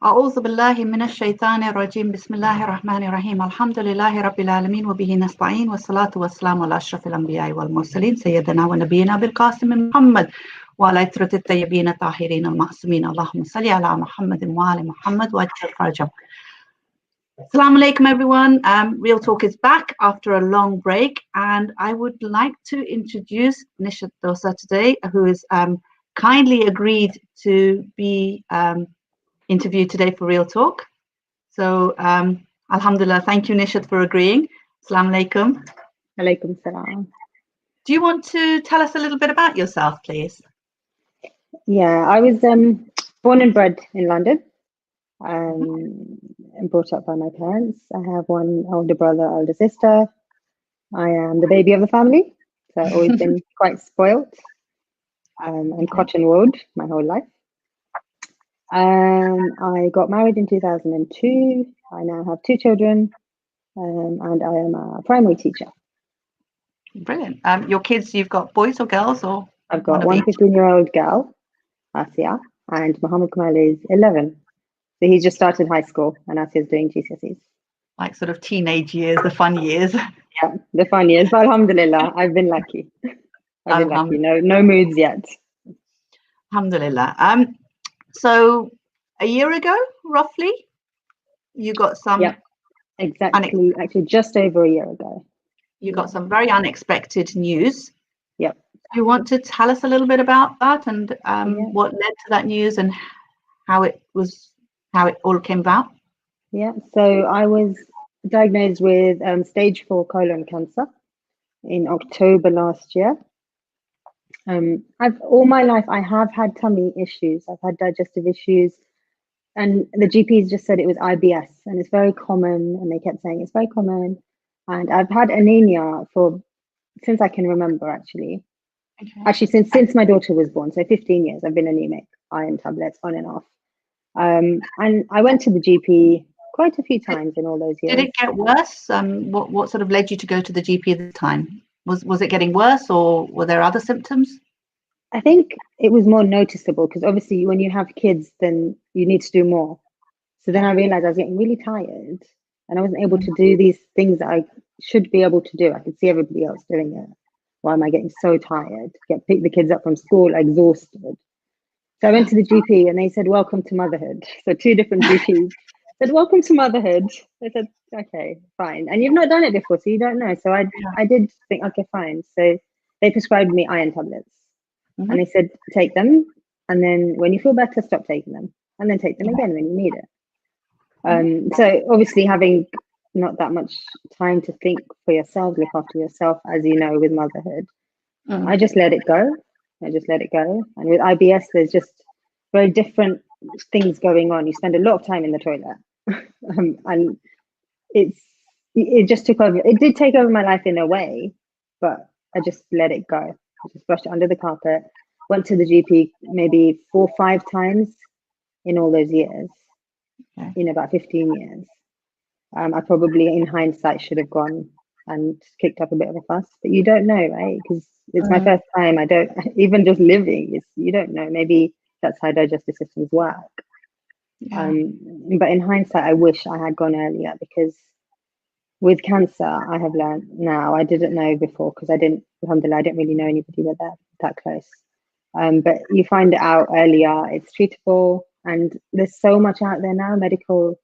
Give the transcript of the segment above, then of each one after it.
أعوذ بالله من الشيطان الرجيم بسم الله الرحمن الرحيم الحمد لله رب العالمين وبه نستعين والصلاة والسلام على أشرف الأنبياء والمرسلين سيدنا ونبينا بالقاسم محمد وعلى عترة الطيبين الطاهرين المعصومين اللهم صل على محمد وآل محمد وأجل فرجهم. Assalamu alaikum everyone. Real Talk is back after a long break, and I would like to introduce Nishat Dossa today, who has kindly agreed to be interviewed today for Real Talk. So, Alhamdulillah, thank you, Nishat, for agreeing. Assalamu alaikum. Alaikum salam. Do you want to tell us a little bit about yourself, please? Yeah, I was born and bred in London, and brought up by my parents. I have one older brother, older sister. I am the baby of the family, so I've always been quite spoilt and cotton-wooled my whole life. I got married in 2002. I now have 2 children, and I am a primary teacher. Brilliant. Your kids, you've got boys or girls, or? I've got one 15-year-old girl, Asia, and Muhammad Kamal is 11. So he's just started high school, and Asia's doing GCSEs. Like sort of teenage years, the fun years. Yeah, the fun years. But alhamdulillah, I've been lucky. I've been lucky. No moods yet. Alhamdulillah. So a year ago, roughly, you got some. Yeah, exactly. Actually, just over a year ago. You got some very unexpected news. Yep. Do you want to tell us a little bit about that and what led to that news and how it all came about? Yeah. So I was diagnosed with stage 4 colon cancer in October last year. All my life I have had tummy issues. I've had digestive issues, and the GPs just said it was IBS, and it's very common. And they kept saying it's very common. And I've had anemia since I can remember, actually. Okay. Actually, since my daughter was born, so 15 years, I've been anemic, iron tablets on and off. And I went to the GP quite a few times in all those years. Did it get worse? What sort of led you to go to the GP at the time? Was it getting worse, or were there other symptoms? I think it was more noticeable because obviously when you have kids, then you need to do more. So then I realized I was getting really tired, and I wasn't able to do these things that I should be able to do. I could see everybody else doing it. Why am I getting so tired? Pick the kids up from school, exhausted. So I went to the GP, and they said, "Welcome to motherhood." So 2 different GPs said, "Welcome to motherhood." I said, "Okay, fine." And you've not done it before, so you don't know. So I did think, okay, fine. So they prescribed me iron tablets, and they said, "Take them, and then when you feel better, stop taking them, and then take them again when you need it." So obviously, having not that much time to think for yourself, look after yourself, as you know, with motherhood, I just let it go. And with IBS, there's just very different things going on. You spend a lot of time in the toilet, and it just took over. It did take over my life in a way, but I just let it go. I just brushed it under the carpet. Went to the GP maybe 4 or 5 times in all those years, in about 15 years. I probably, in hindsight, should have gone and kicked up a bit of a fuss, but you don't know, right? Because it's my first time. I don't even just living. You don't know. Maybe that's how digestive systems work. But in hindsight, I wish I had gone earlier, because with cancer, I have learned now. I didn't know before because alhamdulillah, I didn't really know anybody with that close. But you find it out earlier. It's treatable, and there's so much out there now. Medical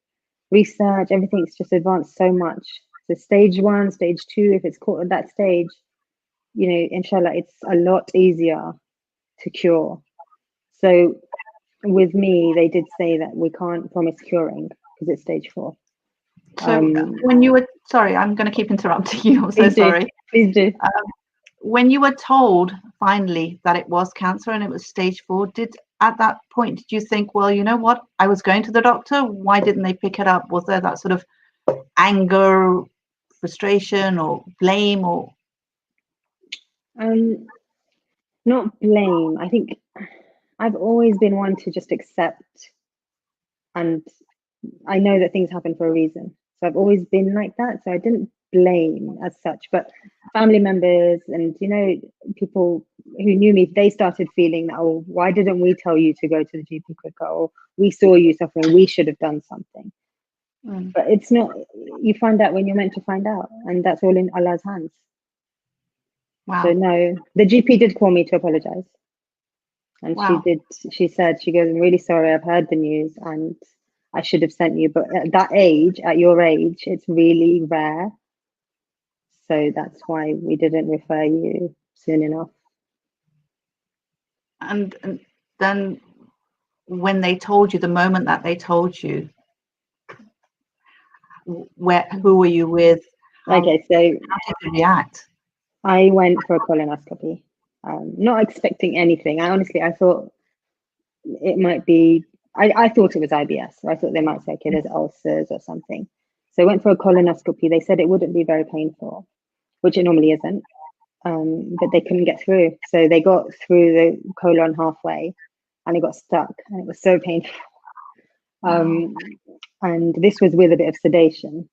research, everything's just advanced so much. So stage 1, stage 2, if it's caught at that stage, inshallah, it's a lot easier to cure. So with me, they did say that we can't promise curing because it's stage 4. So when you were, sorry, I'm going to keep interrupting you. I'm so sorry. Please do. When you were told finally that it was cancer and it was stage 4, at that point, did you think, well, you know what, I was going to the doctor, why didn't they pick it up? Was there that sort of anger, frustration, or blame, or? Not blame. I think I've always been one to just accept, and I know that things happen for a reason. So I've always been like that. So I didn't blame as such, but family members and, you know, people who knew me, they started feeling that, oh, why didn't we tell you to go to the GP quicker? Or we saw you suffering, we should have done something. But it's not, you find out when you're meant to find out, and that's all in Allah's hands. Wow. So no, the GP did call me to apologize. And Wow. she said, she goes, I'm really sorry, I've heard the news and I should have sent you, but at that age, at your age, it's really rare. So that's why we didn't refer you soon enough. And then when they told you, the moment that they told you, who were you with? Okay, so how did you react? I went for a colonoscopy, not expecting anything. I thought it might be, I thought it was IBS. I thought they might say, okay, there's ulcers or something. So I went for a colonoscopy. They said it wouldn't be very painful, which it normally isn't, but they couldn't get through. So they got through the colon halfway and it got stuck and it was so painful. And this was with a bit of sedation.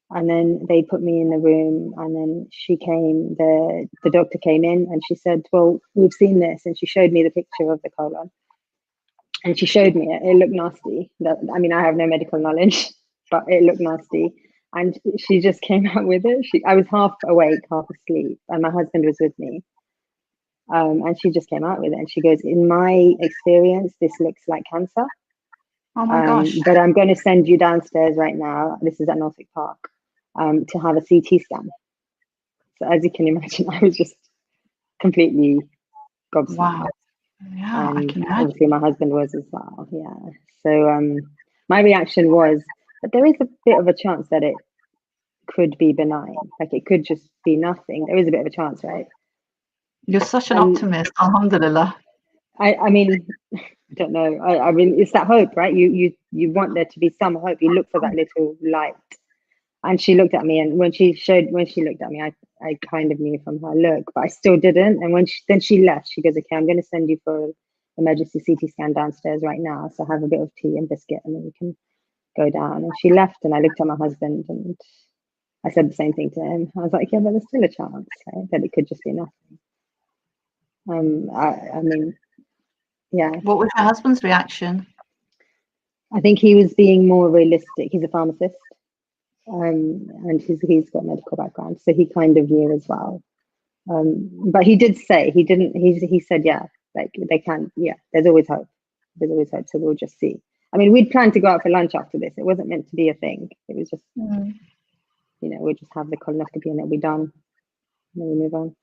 And then they put me in the room and then she came, the doctor came in and she said, well, we've seen this. And she showed me the picture of the colon. And she showed me it. It looked nasty. I mean, I have no medical knowledge, but it looked nasty. And she just came out with it. I was half awake, half asleep, and my husband was with me. And she just came out with it. And she goes, in my experience, this looks like cancer. Oh my gosh. But I'm going to send you downstairs right now. This is at Norfolk Park, to have a CT scan. So as you can imagine, I was just completely gobsmacked. Wow. Yeah, I can imagine. Obviously my husband was as well. Yeah. So my reaction was, but there is a bit of a chance that it could be benign. Like it could just be nothing. There is a bit of a chance, right? You're such an optimist. Alhamdulillah. I mean, I don't know. I mean, it's that hope, right? You want there to be some hope. You look for that little light. And she looked at me, and when she looked at me, I kind of knew from her look, but I still didn't. And when she left, she goes, okay, I'm going to send you for an emergency CT scan downstairs right now. So have a bit of tea and biscuit and then we can go down. And she left and I looked at my husband and I said the same thing to him. I was like, yeah, but there's still a chance, right? That it could just be nothing. I mean, yeah. What was your husband's reaction? I think he was being more realistic. He's a pharmacist. And he's got a medical background, so he kind of knew as well. But he did say he said, yeah, like they can, yeah, there's always hope. There's always hope. So we'll just see. I mean, we'd planned to go out for lunch after this. It wasn't meant to be a thing. It was just, you know, we'll just have the colonoscopy and it'll be done. And then we move on.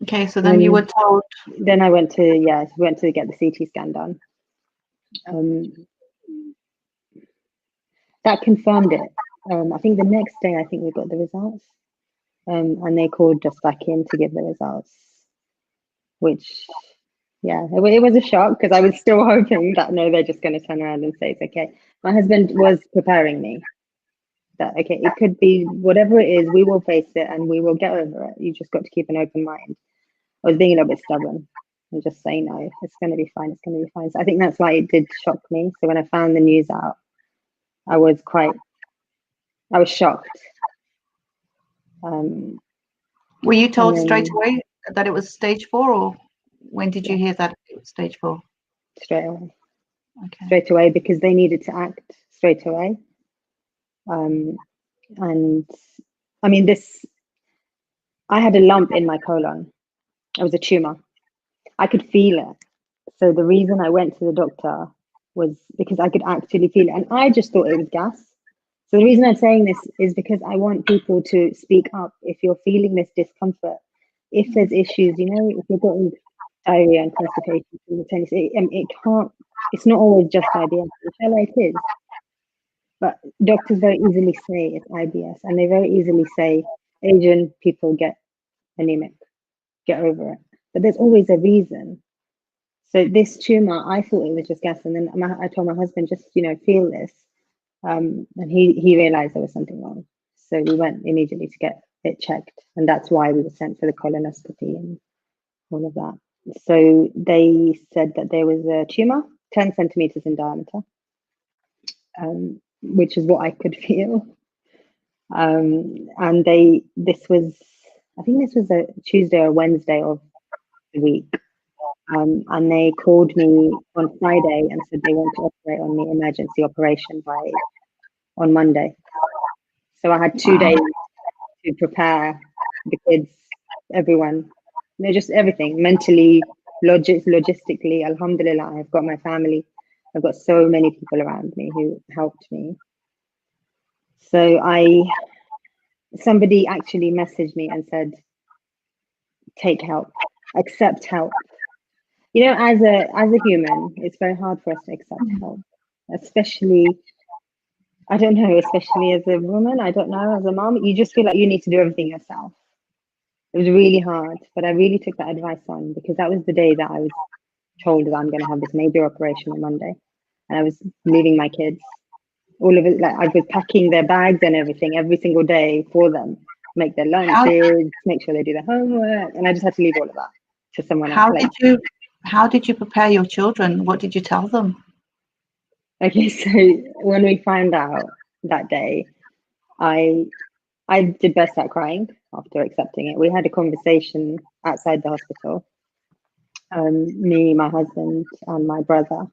Okay, so then you were told. Then I went to get the CT scan done. That confirmed it. I think the next day, I think we got the results. And they called us back in to give the results, which, yeah, it was a shock because I was still hoping that, no, they're just going to turn around and say it's okay. My husband was preparing me that, okay, it could be whatever it is, we will face it and we will get over it. You just got to keep an open mind. I was being a little bit stubborn and just saying, no, it's going to be fine. It's going to be fine. So I think that's why it did shock me. So when I found the news out, I was shocked. Were you told straight away that it was stage 4, or when did you hear that it was stage 4? Straight away. Okay. Straight away, because they needed to act straight away. And I mean, I had a lump in my colon. It was a tumor. I could feel it. So the reason I went to the doctor was because I could actually feel it. And I just thought it was gas. So the reason I'm saying this is because I want people to speak up if you're feeling this discomfort. If there's issues, you know, if you're getting diarrhea and constipation, it's not always just IBS. It is. But doctors very easily say it's IBS, and they very easily say Asian people get anemic, get over it. But there's always a reason. So this tumor, I thought it was just gas, and then I told my husband, just, you know, feel this. And he realized there was something wrong. So we went immediately to get it checked. And that's why we were sent for the colonoscopy and all of that. So they said that there was a tumor, 10 centimeters in diameter, which is what I could feel. And I think this was a Tuesday or Wednesday of the week. And they called me on Friday and said they want to operate on me, emergency operation on Monday. So I had 2 days to prepare the kids, everyone, just everything, mentally, logistically. Alhamdulillah, I've got my family. I've got so many people around me who helped me. So somebody actually messaged me and said, take help, accept help. You know, as a human, it's very hard for us to accept help, especially, I don't know, especially as a woman, I don't know, as a mom, you just feel like you need to do everything yourself. It was really hard, but I really took that advice on, because that was the day that I was told that I'm going to have this major operation on Monday, and I was leaving my kids, all of it, like I was packing their bags and everything every single day for them, make their lunches, make sure they do their homework, and I just had to leave all of that to someone else. How did you prepare your children? What did you tell them? Okay, so when we found out that day, I did burst out crying after accepting it. We had a conversation outside the hospital, me, my husband, and my brother.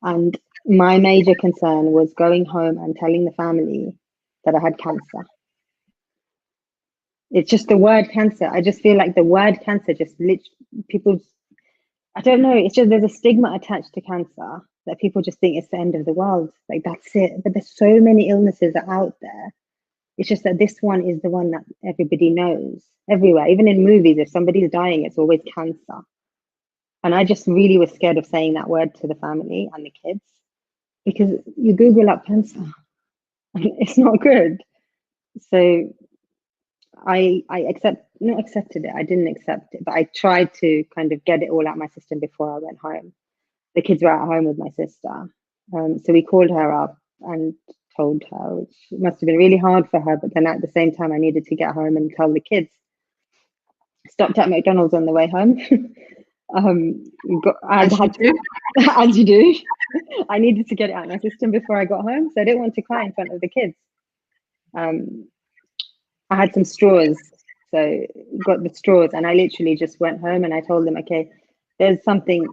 And my major concern was going home and telling the family that I had cancer. It's just the word cancer. I just feel like the word cancer just people, I don't know, it's just there's a stigma attached to cancer that people just think it's the end of the world. Like, that's it. But there's so many illnesses that are out there. It's just that this one is the one that everybody knows everywhere. Even in movies, if somebody's dying, it's always cancer. And I just really was scared of saying that word to the family and the kids, because you Google up cancer and it's not good. So I not accepted it. I didn't accept it, but I tried to kind of get it all out my system before I went home. The kids were at home with my sister. So we called her up and told her, which must have been really hard for her. But then at the same time, I needed to get home and tell the kids. Stopped at McDonald's on the way home. As you do. I needed to get it out of my system before I got home, so I didn't want to cry in front of the kids. I had some straws, so got the straws, and I literally just went home and I told them, okay, there's something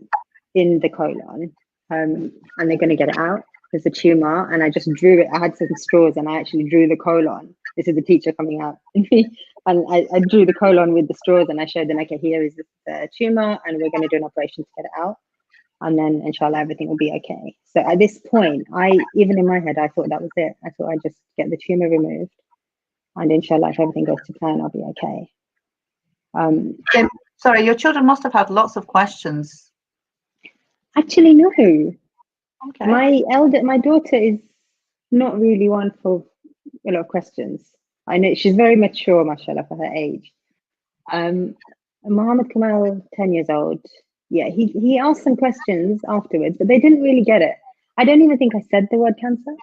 in the colon, and they're going to get it out. There's a tumor, and I just drew it. I had some straws, and I actually drew the colon. This is the teacher coming out, and I drew the colon with the straws, and I showed them, okay, here is the tumor, and we're going to do an operation to get it out, and then inshallah everything will be okay. So at this point, even in my head, I thought that was it. I thought I'd just get the tumor removed, and inshallah, if everything goes to plan, I'll be okay. Sorry, your children must have had lots of questions. Actually, no. Okay. My daughter is not really one for a lot of questions. I know she's very mature, mashallah, for her age. Muhammad Kamal, 10 years old. Yeah, he asked some questions afterwards, but they didn't really get it. I don't even think I said the word cancer.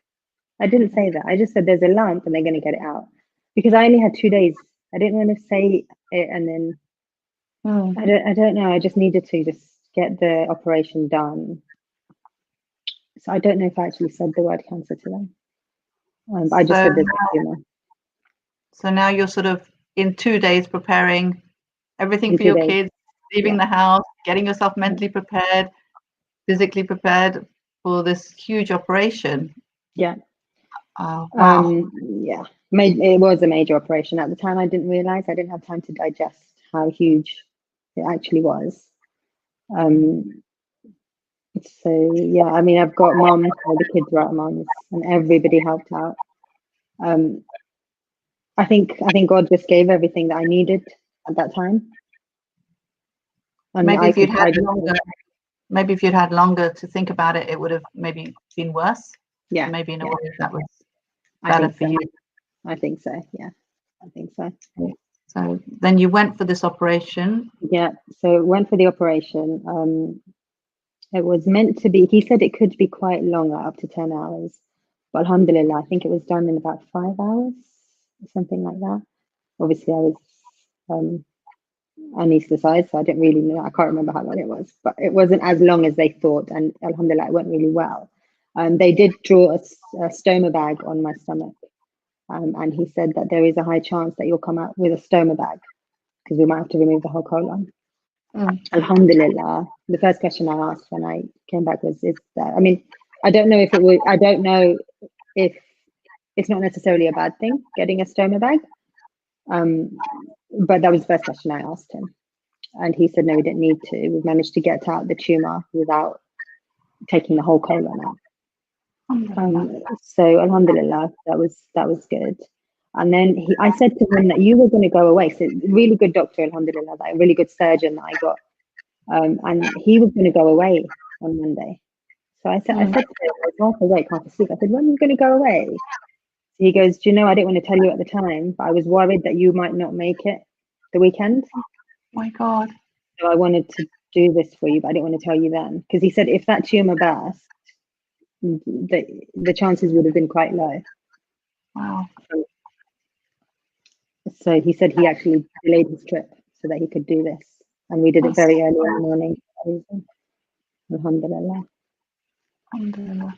I didn't say that. I just said there's a lump and they're going to get it out, because I only had 2 days. I didn't want to say it and then I don't know. I just needed to just get the operation done. So I don't know if I actually said the word cancer to them. I just said there's a tumor. So now you're sort of in 2 days preparing everything for your kids, leaving the house, getting yourself mentally prepared, physically prepared for this huge operation. Yeah. Wow. Yeah. It was a major operation. At the time, I didn't realize. I didn't have time to digest how huge it actually was. So yeah, I mean, I've got moms, all the kids were at moms, and everybody helped out. I think God just gave everything that I needed at that time. And maybe if you'd had longer to think about it, it would have maybe been worse. Yeah. Maybe in a way that was better for you. I think so. Yeah, I think so. So then you went for this operation. Yeah. So went for the operation. It was meant to be. He said it could be quite long, up to 10 hours. But alhamdulillah, I think it was done in about 5 hours, something like that. Obviously, I was anesthetized, so I didn't really know. I can't remember how long it was, but it wasn't as long as they thought. And alhamdulillah, it went really well. They did draw a stoma bag on my stomach. And he said that there is a high chance that you'll come out with a stoma bag because we might have to remove the whole colon. Alhamdulillah. The first question I asked when I came back was, is that, I mean, I don't know if it's not necessarily a bad thing getting a stoma bag, but that was the first question I asked him, and he said no, we didn't need to. We've managed to get out the tumor without taking the whole colon out. So alhamdulillah, that was good. And then I said to him that you were going to go away. So really good doctor, alhamdulillah, that a really good surgeon that I got, and he was going to go away on Monday. So I said to him, I was half awake, half asleep. I said, when are you going to go away? He goes, do you know, I didn't want to tell you at the time, but I was worried that you might not make it the weekend. Oh my God. So I wanted to do this for you, but I didn't want to tell you then. Because he said if that tumor burst, the chances would have been quite low. Wow. So he said he actually delayed his trip so that he could do this. And we did it very early in the morning. Alhamdulillah. Alhamdulillah.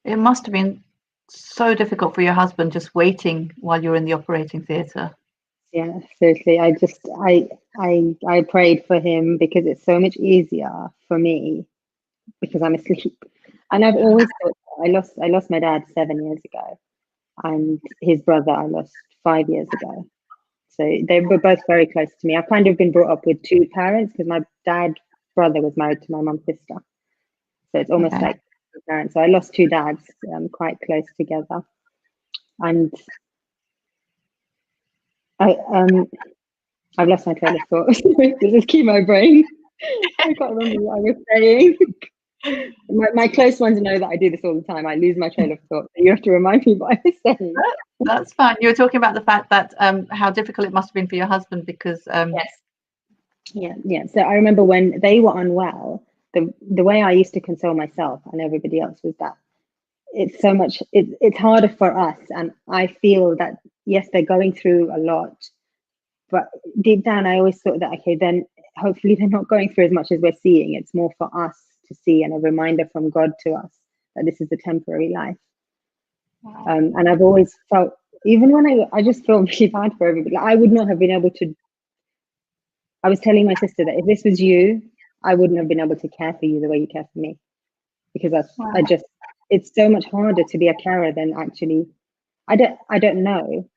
It must have been so difficult for your husband just waiting while you were in the operating theatre. Yeah, seriously. I prayed for him because it's so much easier for me because I'm asleep. And I've always thought I lost my dad 7 years ago, and his brother I lost 5 years ago. So they were both very close to me. I've kind of been brought up with two parents because my dad's brother was married to my mum's sister. So it's almost like two parents. So I lost two dads quite close together. And I've lost my train of thought. This is chemo brain. I can't remember what I was saying. My close ones know that I do this all the time. I lose my train of thought. So you have to remind me what I was saying. That's fine. You were talking about the fact that how difficult it must have been for your husband because yes. Yeah. So I remember when they were unwell, the way I used to console myself and everybody else was that it's so much, it's harder for us. And I feel that, yes, they're going through a lot, but deep down, I always thought that, okay, then hopefully they're not going through as much as we're seeing. It's more for us to see and a reminder from God to us that this is a temporary life. Wow. And I've always felt, even when I just feel really bad for everybody, like I would not have been able to, I was telling my sister that if this was you, I wouldn't have been able to care for you the way you care for me. Because it's so much harder to be a carer than actually, I don't know,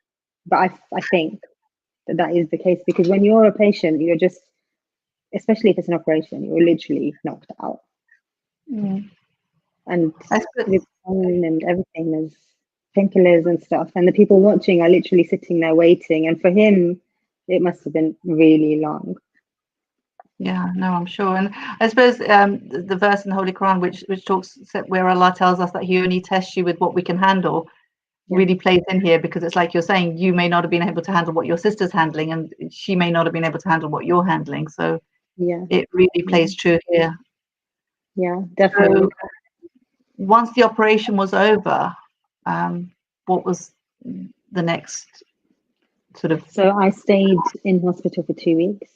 but I think that is the case, because when you're a patient, you're just, especially if it's an operation, you're literally knocked out. And with pain and everything, there's painkillers and stuff, and the people watching are literally sitting there waiting, and for him it must have been really long. Yeah, no, I'm sure. And I suppose the verse in the Holy Quran which talks where Allah tells us that he only tests you with what we can handle really plays in here, because it's like you're saying, you may not have been able to handle what your sister's handling, and she may not have been able to handle what you're handling. So it really plays true here. Yeah, definitely. So, once the operation was over, what was the next sort of? So I stayed in hospital for 2 weeks.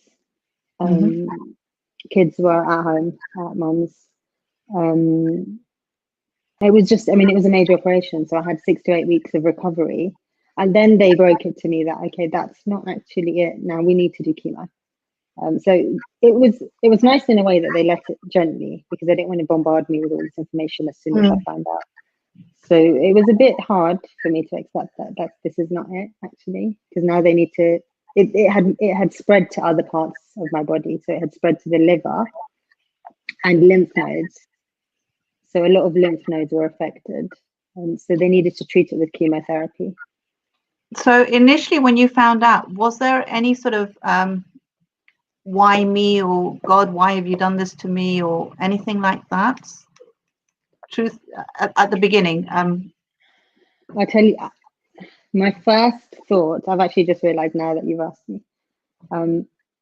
Kids were at home at mum's. It was just, I mean, it was a major operation, so I had 6 to 8 weeks of recovery, and then they broke it to me that, okay, that's not actually it. Now we need to do chemo. So it was nice in a way that they left it gently, because they didn't want to bombard me with all this information as soon as I found out. So it was a bit hard for me to accept that this is not it, actually, because now they need to. It had spread to other parts of my body, so it had spread to the liver and lymph nodes. So a lot of lymph nodes were affected, so they needed to treat it with chemotherapy. So initially, when you found out, was there any sort of why me, or God, why have you done this to me, or anything like that? Truth at the beginning. I tell you, my first thought, I've actually just realized now that you've asked me,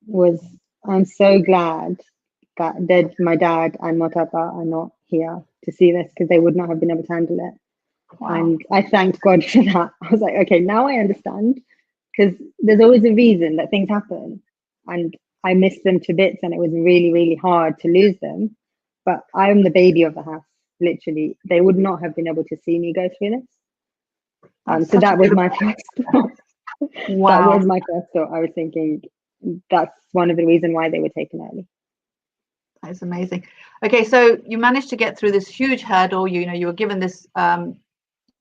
was I'm so glad that my dad and my papa are not here to see this, because they would not have been able to handle it. Wow. And I thanked God for that. I was like, okay, now I understand, because there's always a reason that things happen, and I missed them to bits, and it was really, really hard to lose them. But I'm the baby of the house, literally. They would not have been able to see me go through this. So that was my first thought. Wow. That was my first thought. I was thinking that's one of the reasons why they were taken early. That is amazing. Okay, so you managed to get through this huge hurdle. You were given this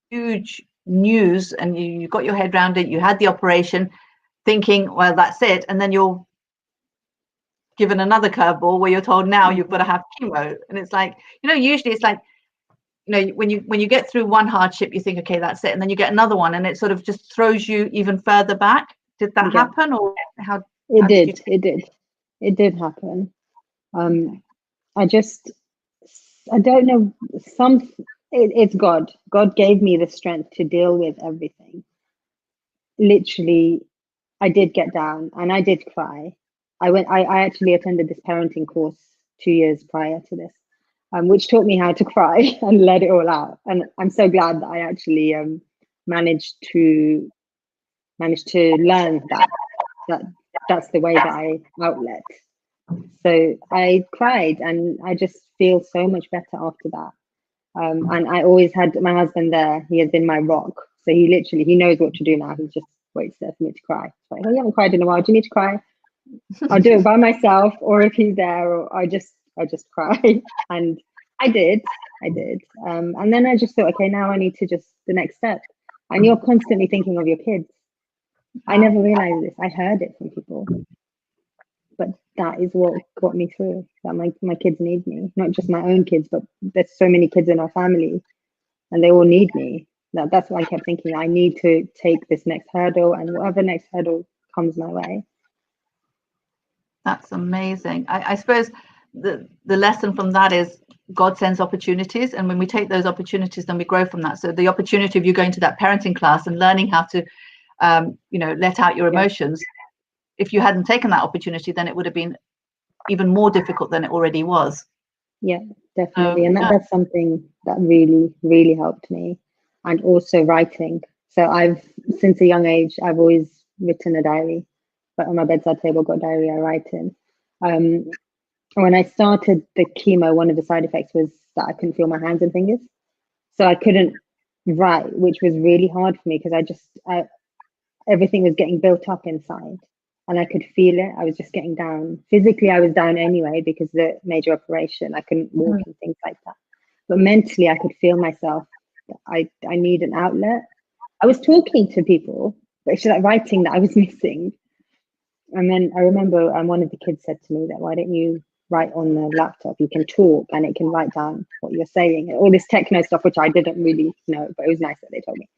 huge news, and you got your head around it. You had the operation, thinking, well, that's it. And then you're given another curveball where you're told now you've got to have chemo. And it's like, usually it's like, when you get through one hardship, you think, okay, that's it. And then you get another one, and it sort of just throws you even further back. Did that happen, or how? It did happen. I don't know. It's God. God gave me the strength to deal with everything. Literally, I did get down and I did cry. I actually attended this parenting course 2 years prior to this, which taught me how to cry and let it all out. And I'm so glad that I actually managed to learn that that's the way that I outlet. So I cried, and I just feel so much better after that. And I always had my husband there. He has been my rock. So he knows what to do now. He just waits there for me to cry. It's like, oh, you haven't cried in a while. Do you need to cry? I'll do it by myself, or if he's there, or I just cry. And I did. And then I just thought, okay, now I need to the next step. And you're constantly thinking of your kids. I never realized this. I heard it from people. But that is what got me through, that my kids need me, not just my own kids, but there's so many kids in our family and they all need me. That's why I kept thinking I need to take this next hurdle, and whatever next hurdle comes my way. That's amazing. I suppose the lesson from that is God sends opportunities, and when we take those opportunities, then we grow from that. So the opportunity of you going to that parenting class and learning how to let out your emotions, if you hadn't taken that opportunity, then it would have been even more difficult than it already was. Yeah, definitely. And that's something that really, really helped me. And also writing. So since a young age, I've always written a diary. But on my bedside table, I've got a diary I write in. When I started the chemo, one of the side effects was that I couldn't feel my hands and fingers. So I couldn't write, which was really hard for me because everything was getting built up inside. And I could feel it. I was just getting down. Physically, I was down anyway because of the major operation. I couldn't walk and things like that. But mentally, I could feel myself. I need an outlet. I was talking to people, but it's like writing that I was missing. And then I remember one of the kids said to me that, why don't you write on the laptop? You can talk and it can write down what you're saying. And all this techno stuff, which I didn't really know, but it was nice that they told me.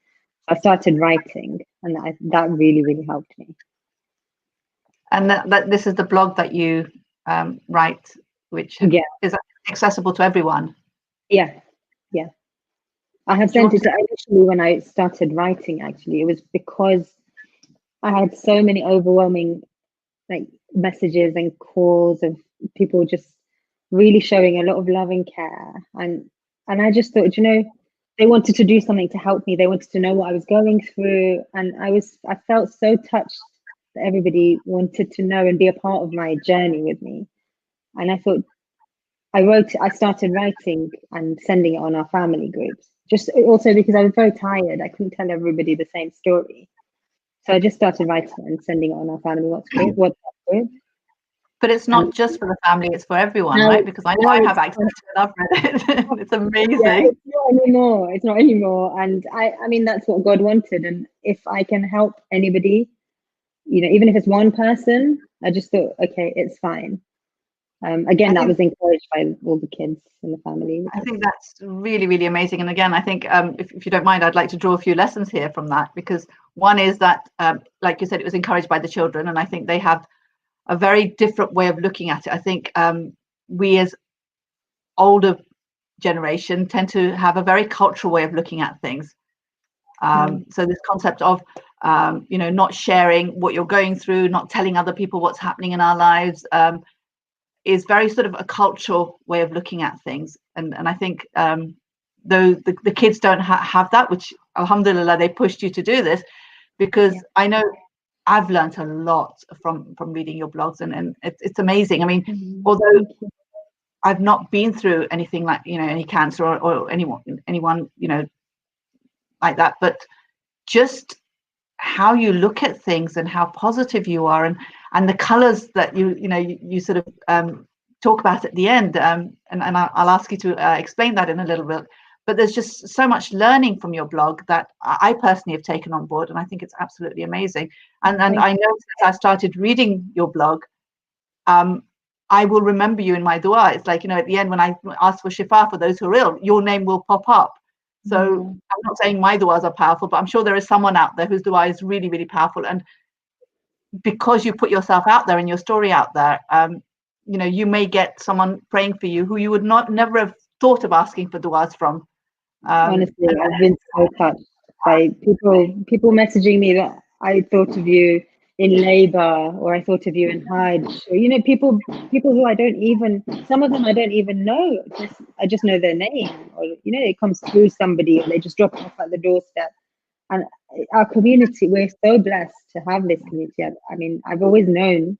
I started writing, and that really, really helped me. And that this is the blog that you write, which is accessible to everyone. Yeah. I have sent it to initially when I started writing. Actually, it was because I had so many overwhelming messages and calls of people just really showing a lot of love and care, and I just thought, they wanted to do something to help me. They wanted to know what I was going through, and I felt so touched that everybody wanted to know and be a part of my journey with me. And I thought, I started writing and sending it on our family groups, just also because I was very tired. I couldn't tell everybody the same story. So I just started writing and sending it on our family WhatsApp group. But it's not just for the family, it's for everyone, right? Because I know I have access to it, I've read it. It's amazing. Yeah, it's not anymore. And I mean, that's what God wanted. And if I can help anybody, even if it's one person, I just thought, okay, it's fine. Again, that was encouraged by all the kids in the family. I think that's really, really amazing. And again, I think if you don't mind, I'd like to draw a few lessons here from that, because one is that, like you said, it was encouraged by the children. And I think they have a very different way of looking at it. I think we as older generation tend to have a very cultural way of looking at things. So this concept of, not sharing what you're going through, not telling other people what's happening in our lives, is very sort of a cultural way of looking at things. And I think though the kids don't have that, which alhamdulillah, they pushed you to do this, because I know I've learned a lot from reading your blogs, and it's amazing. I mean, although I've not been through anything like, any cancer or anyone, like that, but just how you look at things and how positive you are, and the colors that you sort of talk about at the end, and I'll ask you to explain that in a little bit. But there's just so much learning from your blog that I personally have taken on board, and I think it's absolutely amazing. And I know since I started reading your blog, I will remember you in my dua. It's like, at the end when I ask for shifa for those who are ill, your name will pop up. So I'm not saying my duas are powerful, but I'm sure there is someone out there whose dua is really, really powerful. And because you put yourself out there and your story out there, you may get someone praying for you who you would never have thought of asking for duas from. Honestly, I've been so touched by people messaging me that I thought of you in labor, or I thought of you in Hajj, or people who I don't even, some of them I don't even know. I just know their name, or it comes through somebody, or they just drop it off at the doorstep. And our community, we're so blessed to have this community. I mean, I've always known,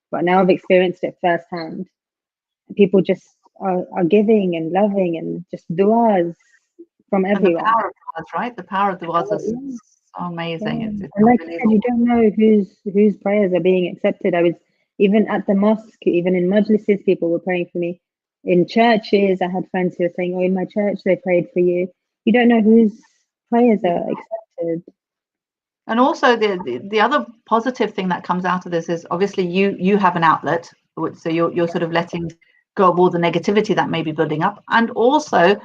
but now I've experienced it firsthand. People just are giving and loving, and just duas from everyone. And the power of duas, right? The power of duas is so amazing. Yeah. It's and like I said, you don't know whose prayers are being accepted. I was even at the mosque, even in majlises, people were praying for me. In churches, I had friends who were saying, "Oh, in my church, they prayed for you." You don't know whose prayers are accepted. And also the other positive thing that comes out of this is obviously you have an outlet, so you're sort of letting go of all the negativity that may be building up. And also,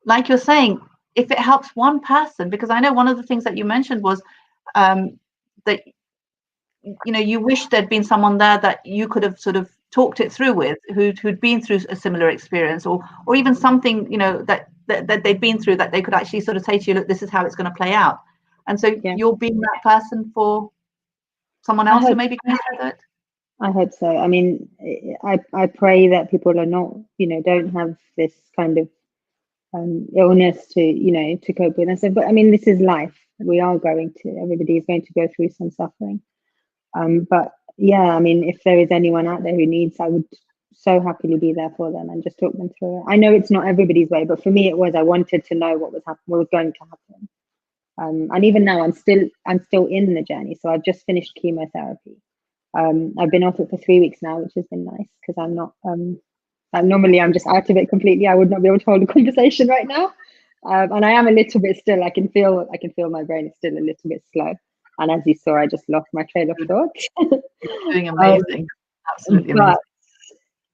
like you're saying, if it helps one person, because I know one of the things that you mentioned was that you wish there'd been someone there that you could have sort of talked it through with, who'd been through a similar experience, or even something that they'd been through, that they could actually sort of say to you, look, this is how it's going to play out. And so you're being that person for someone else who may be going through that. I hope so. I mean, I pray that people are not, don't have this kind of illness to cope with. And so, but I mean, this is life. Everybody is going to go through some suffering. But yeah, I mean, if there is anyone out there who needs, I would so happily be there for them and just talk them through it. I know it's not everybody's way, but for me, it was. I wanted to know what was going to happen. And even now, I'm still in the journey. So I've just finished chemotherapy. I've been off it for 3 weeks now, which has been nice, because I'm not. Normally, I'm just out of it completely. I would not be able to hold a conversation right now, and I am a little bit still. I can feel my brain is still a little bit slow. And as you saw, I just lost my train of thought. Doing amazing, absolutely amazing.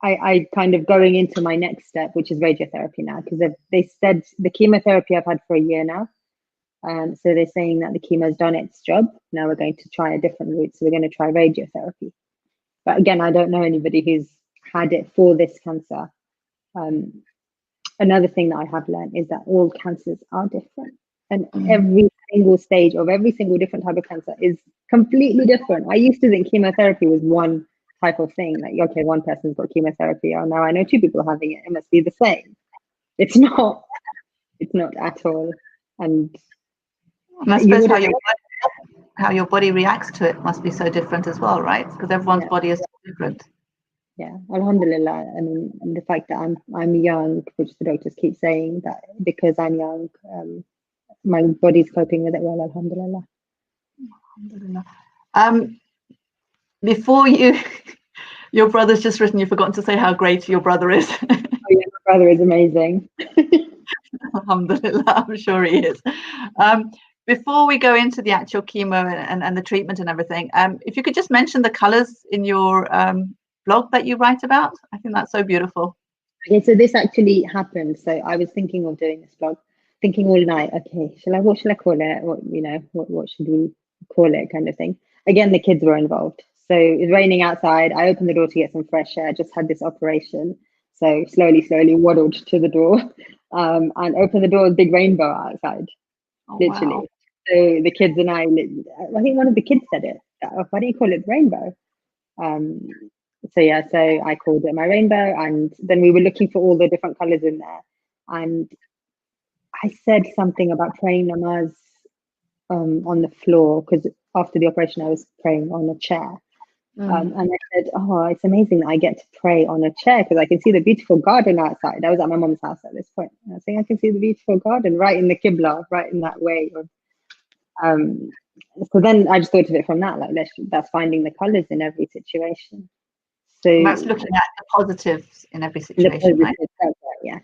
I kind of going into my next step, which is radiotherapy now, because they said the chemotherapy I've had for a year now. So they're saying that the chemo's done its job. Now we're going to try a different route. So we're going to try radiotherapy. But again, I don't know anybody who's had it for this cancer. Another thing that I have learned is that all cancers are different. And every single stage of every single different type of cancer is completely different. I used to think chemotherapy was one type of thing. Like, okay, one person's got chemotherapy. Oh, now I know 2 people having it. It must be the same. It's not. It's not at all. And I suppose how your body reacts to it must be so different as well, right? Because everyone's body is so different. Yeah, alhamdulillah. I mean, and the fact that I'm young, which the doctors keep saying that because I'm young, my body's coping with it well, alhamdulillah. Alhamdulillah. Before your brother's just written, you've forgotten to say how great your brother is. Oh, yeah, my brother is amazing. Alhamdulillah, I'm sure he is. Before we go into the actual chemo and the treatment and everything, if you could just mention the colors in your blog that you write about. I think that's so beautiful. Okay, so this actually happened. So I was thinking of doing this blog, thinking all night, okay, what shall I call it? What should we call it, kind of thing. Again, the kids were involved. So it was raining outside. I opened the door to get some fresh air. I just had this operation. So slowly waddled to the door and opened the door with a big rainbow outside, literally. Wow. So the kids and I think one of the kids said it. Why don't you call it rainbow? So I called it my rainbow, and then we were looking for all the different colors in there. And I said something about praying namaz on the floor, because after the operation I was praying on a chair. And I said, oh, it's amazing that I get to pray on a chair because I can see the beautiful garden outside. I was at my mom's house at this point. I was saying I can see the beautiful garden right in the Qibla, right in that way. So then I just thought of it from that, like that's finding the colors in every situation. So And that's looking at the positives in every the situation, right? positives, that's right, yeah.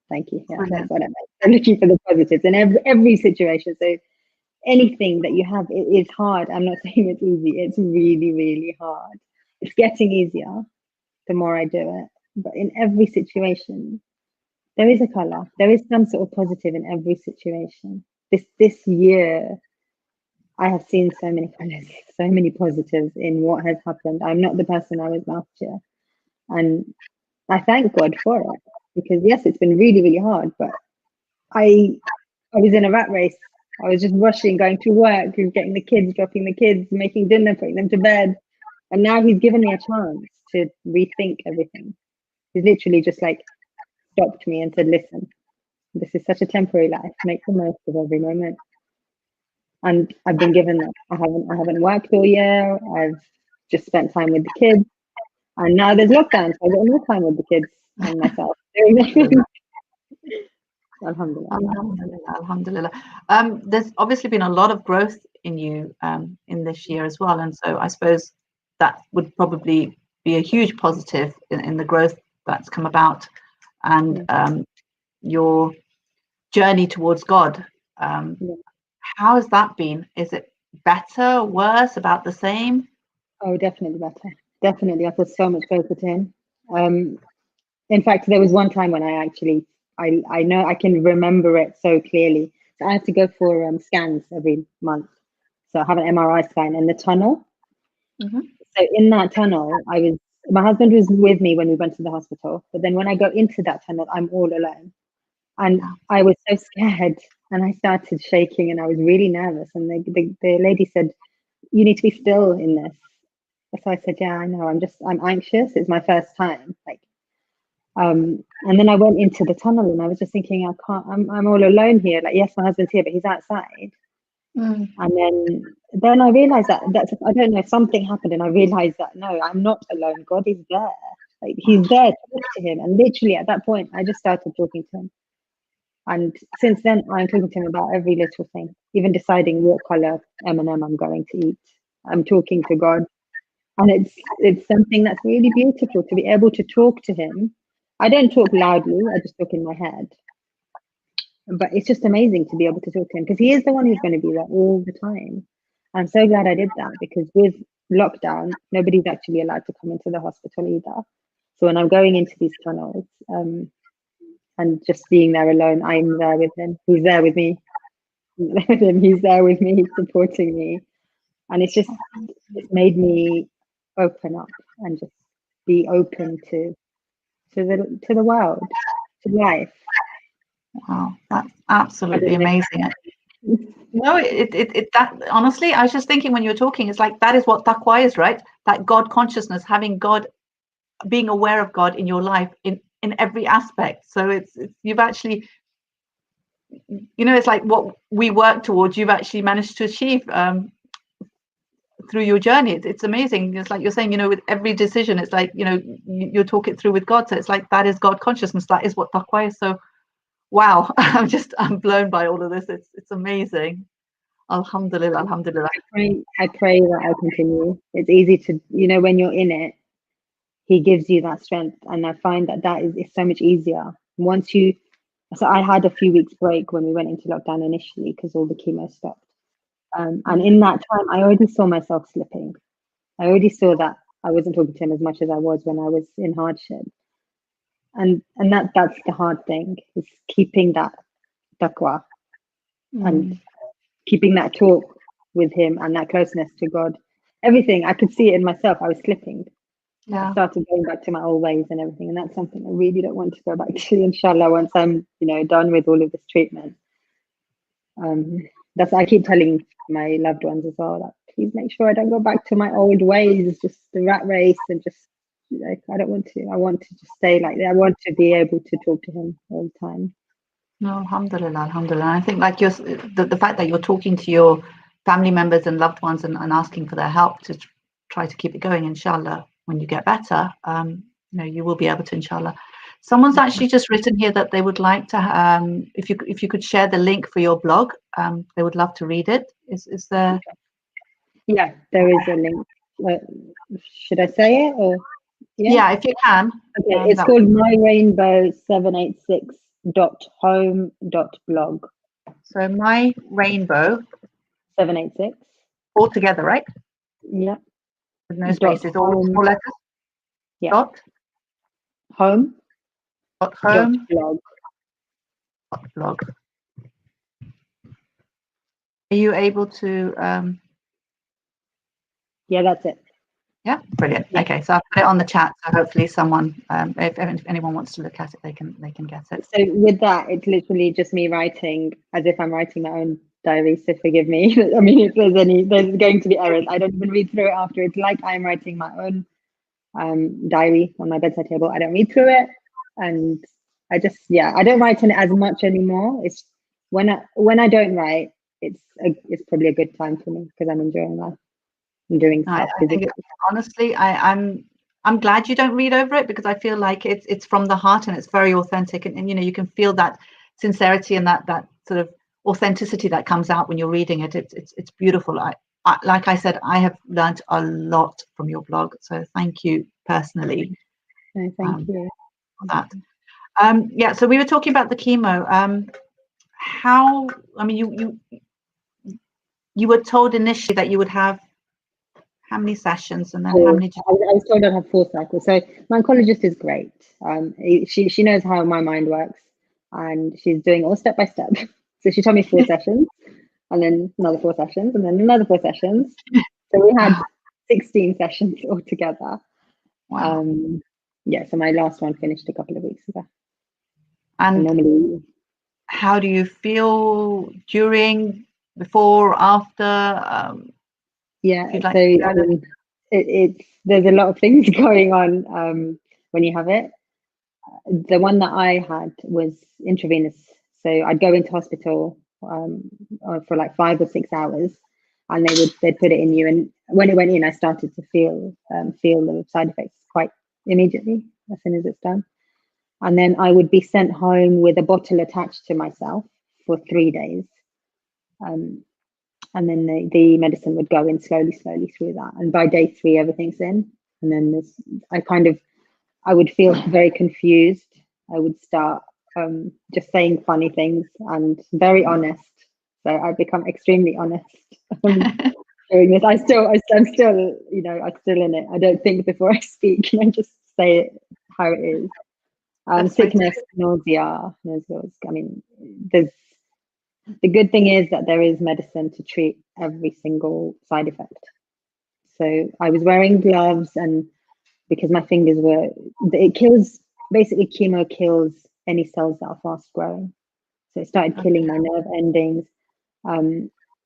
Thank you. Yeah, Brilliant. that's what I meant. I'm looking for the positives in every situation. So anything that you have, it is hard. I'm not saying it's easy. It's really, really hard. It's getting easier the more I do it. But in every situation, there is a color. There is some sort of positive in every situation. This year, I have seen so many colors, so many positives in what has happened. I'm not the person I was last year. And I thank God for it. Because yes, it's been really, really hard, but I was in a rat race. I was just rushing, going to work, getting the kids, dropping the kids, making dinner, putting them to bed. And now he's given me a chance to rethink everything. He's literally just like stopped me and said, listen, this is such a temporary life. Make the most of every moment. And I've been given that. I haven't worked all year. I've just spent time with the kids. And now there's lockdown, so I've got more time with the kids and myself. Alhamdulillah. Alhamdulillah, alhamdulillah. There's obviously been a lot of growth in you in this year as well, and so I suppose that would probably be a huge positive in the growth that's come about, and your journey towards God. How has that been? Is it better, worse, about the same? Oh, definitely better. Definitely, I feel so much closer to him. In fact, there was one time when I know I can remember it so clearly. So I have to go for scans every month. So I have an MRI scan in the tunnel. So in that tunnel, my husband was with me when we went to the hospital. But then when I go into that tunnel, I'm all alone. And I was so scared and I started shaking and I was really nervous. And the lady said, you need to be still in this. So I said, yeah, I know. I'm anxious. It's my first time. And then I went into the tunnel and I was just thinking, I'm all alone here. Like, yes, my husband's here, but he's outside. And then I realized I don't know, something happened and I realized that, no, I'm not alone. God is there. Like, he's there. Talk to him. And literally at that point, I just started talking to him. And since then, I'm talking to him about every little thing, even deciding what color M&M I'm going to eat. I'm talking to God. And it's something that's really beautiful to be able to talk to him. I don't talk loudly, I just talk in my head. But it's just amazing to be able to talk to him because he is the one who's going to be there all the time. I'm so glad I did that because with lockdown, nobody's actually allowed to come into the hospital either. So when I'm going into these tunnels and just being there alone, I'm there with him. He's there with me. He's there with me, he's supporting me. And it's made me open up and just be open to the world, to life. Wow, that's absolutely amazing. No, that honestly, I was just thinking when you were talking, it's like that is what taqwa is, right? That God consciousness, having God, being aware of God in your life in every aspect. So it's you've actually, it's like what we work towards, you've actually managed to achieve through your journey. It's amazing. It's like you're saying, with every decision, it's like, you talk it through with God. So it's like that is God consciousness. That is what taqwa is. So wow, I'm blown by all of this. It's amazing. Alhamdulillah, alhamdulillah. I pray that I continue. It's easy to, when you're in it, he gives you that strength. And I find that is so much easier. So I had a few weeks break when we went into lockdown initially because all the chemo stopped. And in that time, I already saw myself slipping. I already saw that I wasn't talking to him as much as I was when I was in hardship. And that's the hard thing, is keeping that taqwa and keeping that talk with him and that closeness to God. Everything, I could see it in myself. I was slipping. I started going back to my old ways and everything. And that's something I really don't want to go back to, inshallah, once I'm, done with all of this treatment. I keep telling my loved ones as well, that please make sure I don't go back to my old ways, just the rat race and just I don't want to. I want to just stay like that. I want to be able to talk to him all the time. No, alhamdulillah, alhamdulillah. I think like the fact that you're talking to your family members and loved ones and asking for their help to try to keep it going, inshallah, when you get better, you will be able to, inshallah. Someone's actually just written here that they would like to, if you could share the link for your blog, they would love to read it. Is there? Yeah, there is a link. Should I say it or? Yeah, if you can. Okay, it's called myrainbow786.home.blog. So My Rainbow 786. all together, right? Yeah. With no spaces, all small letters. Yeah. Dot. Home. Dot home. Blog. Dot blog. Are you able to? Yeah, that's it. Yeah, brilliant. Yeah. Okay, so I'll put it on the chat. So hopefully someone, if anyone wants to look at it, they can get it. So with that, it's literally just me writing as if I'm writing my own diary. So forgive me. I mean, if there's going to be errors, I don't even read through it after. It's like I'm writing my own diary on my bedside table. I don't read through it, and I just I don't write in it as much anymore. It's when I don't write, it's probably a good time for me because I'm enjoying life. Doing stuff. I think honestly, I'm glad you don't read over it, because I feel like it's from the heart and it's very authentic, and you know, you can feel that sincerity and that sort of authenticity that comes out when you're reading it. It's beautiful. I like I said, I have learned a lot from your blog, so thank you personally. No, thank you for that. Yeah, so we were talking about the chemo. How, I mean, you were told initially that you would have how many sessions, and then how many? I was told I'd have 4 cycles. So my oncologist is great. She knows how my mind works, and she's doing all step by step. So she told me 4 sessions, and then another 4 sessions, and then another 4 sessions. So we had 16 sessions altogether. Wow. Yeah. So my last one finished a couple of weeks ago. And normally, how do you feel during, before, after? Yeah, so I mean, there's a lot of things going on when you have it. The one that I had was intravenous, so I'd go into hospital for like 5 or 6 hours, and they'd put it in you. And when it went in, I started to feel the side effects quite immediately as soon as it's done. And then I would be sent home with a bottle attached to myself for 3 days. And then the medicine would go in slowly through that. And by day 3, everything's in. And then I would feel very confused. I would start just saying funny things and very honest. So I've become extremely honest doing this. I'm still, I'm still in it. I don't think before I speak, and I just say it how it is. Sickness, nausea. I mean, the good thing is that there is medicine to treat every single side effect. So I was wearing gloves, and because my fingers basically chemo kills any cells that are fast growing. So it started killing my nerve endings.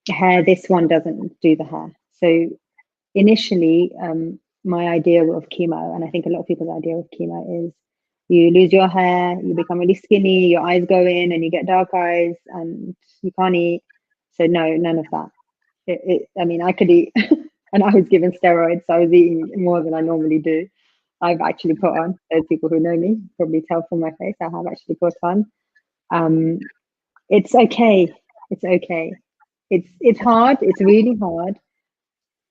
Hair, this one doesn't do the hair. So initially, my idea of chemo, and I think a lot of people's idea of chemo, is you lose your hair, you become really skinny, your eyes go in, and you get dark eyes, and you can't eat. So no, none of that. I mean, I could eat, and I was given steroids, so I was eating more than I normally do. I've actually put on, those people who know me probably tell from my face, I have actually put on. It's okay. It's okay. It's hard. It's really hard.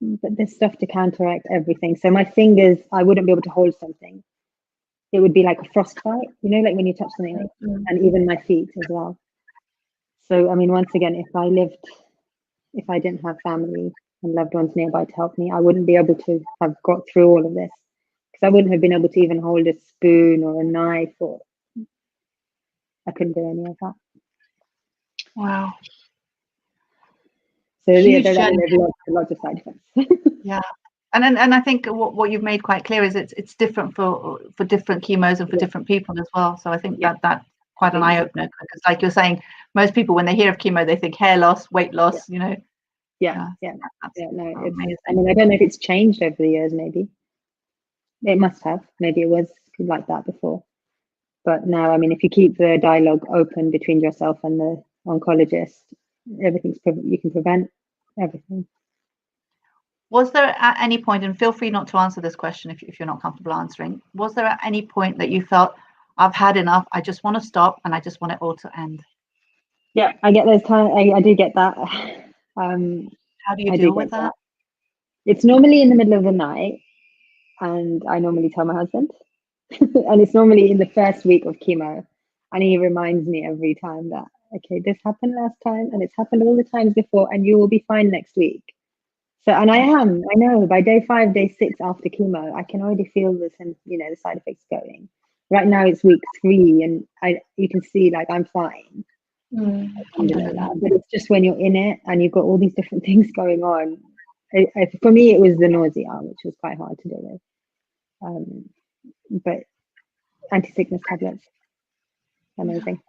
But there's stuff to counteract everything. So my fingers, I wouldn't be able to hold something. It would be like a frostbite, you know, like when you touch something, and even my feet as well. So, I mean, once again, if I didn't have family and loved ones nearby to help me, I wouldn't be able to have got through all of this, because I wouldn't have been able to even hold a spoon or a knife, or I couldn't do any of that. Wow. So yeah, there's lots of side effects. Yeah. And I think what you've made quite clear is it's different for different chemos and for different people as well. So I think that's quite an eye opener, because like you're saying, most people when they hear of chemo, they think hair loss, weight loss, you know. No, I mean, I don't know if it's changed over the years. Maybe it must have. Maybe it was like that before, but now, I mean, if you keep the dialogue open between yourself and the oncologist, you can prevent everything. Was there at any point, and feel free not to answer this question if you're not comfortable answering, was there at any point that you felt, I've had enough. I just want to stop, and I just want it all to end. Yeah, I get those times. I do get that. How do you I do deal get with that? It's normally in the middle of the night, and I normally tell my husband. And it's normally in the first week of chemo, and he reminds me every time that, okay, this happened last time, and it's happened all the times before, and you will be fine next week. So, and I know by day 5, day 6 after chemo, I can already feel the side effects going. Right now it's week 3, and you can see like I'm fine. Alhamdulillah. But it's just when you're in it and you've got all these different things going on. For me, it was the nausea, which was quite hard to deal with. But anti-sickness tablets, amazing.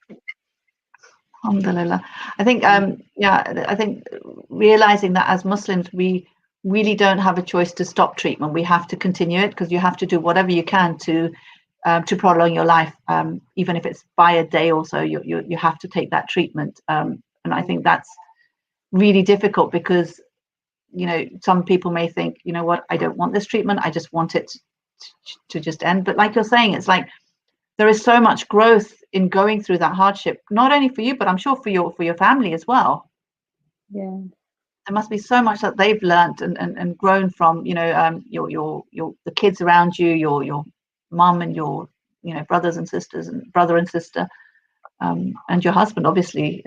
Alhamdulillah. I think I think realizing that as Muslims we really don't have a choice to stop treatment. We have to continue it, because you have to do whatever you can to prolong your life, even if it's by a day or so. You have to take that treatment, and I think that's really difficult, because some people may think, you know what, I don't want this treatment, I just want it to just end. But like you're saying, it's like there is so much growth in going through that hardship, not only for you, but I'm sure for your family as well. Yeah, there must be so much that they've learned and grown from, your the kids around you, your mum and your brothers and sisters, and brother and sister, and your husband, obviously.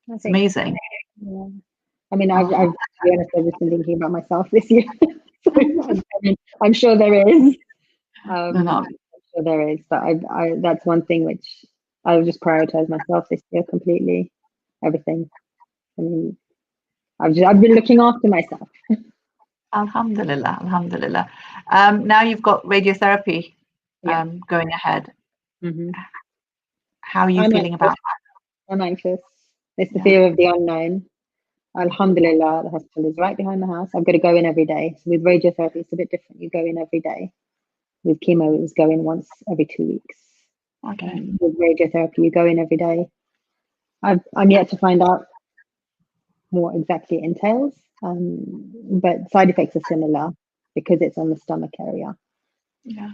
It's amazing. Yeah. I mean, to be honest, I've just been thinking about myself this year. So, I mean, I'm sure there is. I'm sure there is, but I that's one thing which I would just prioritize myself this year completely. Everything. I mean, I've been looking after myself. Alhamdulillah, alhamdulillah. Now you've got radiotherapy going ahead. Mm-hmm. How are you feeling about that? I'm anxious. It's the fear of the unknown. Alhamdulillah, the hospital is right behind the house. I've got to go in every day. So with radiotherapy, it's a bit different. You go in every day. With chemo, it was going once every 2 weeks. Okay. With radiotherapy, you go in every day. I'm yet to find out what exactly it entails, but side effects are similar because it's on the stomach area. Yeah.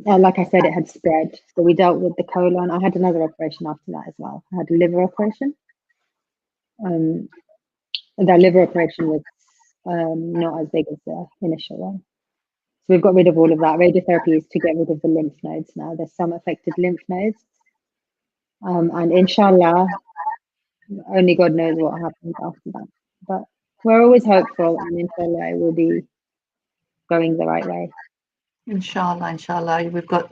Like I said, it had spread, so we dealt with the colon. I had another operation after that as well. I had a liver operation. That liver operation was not as big as the initial one. So we've got rid of all of that. Radiotherapy is to get rid of the lymph nodes now. There's some affected lymph nodes. And inshallah, only God knows what happens after that. But we're always hopeful, and inshallah, it will be going the right way. Inshallah, inshallah. We've got,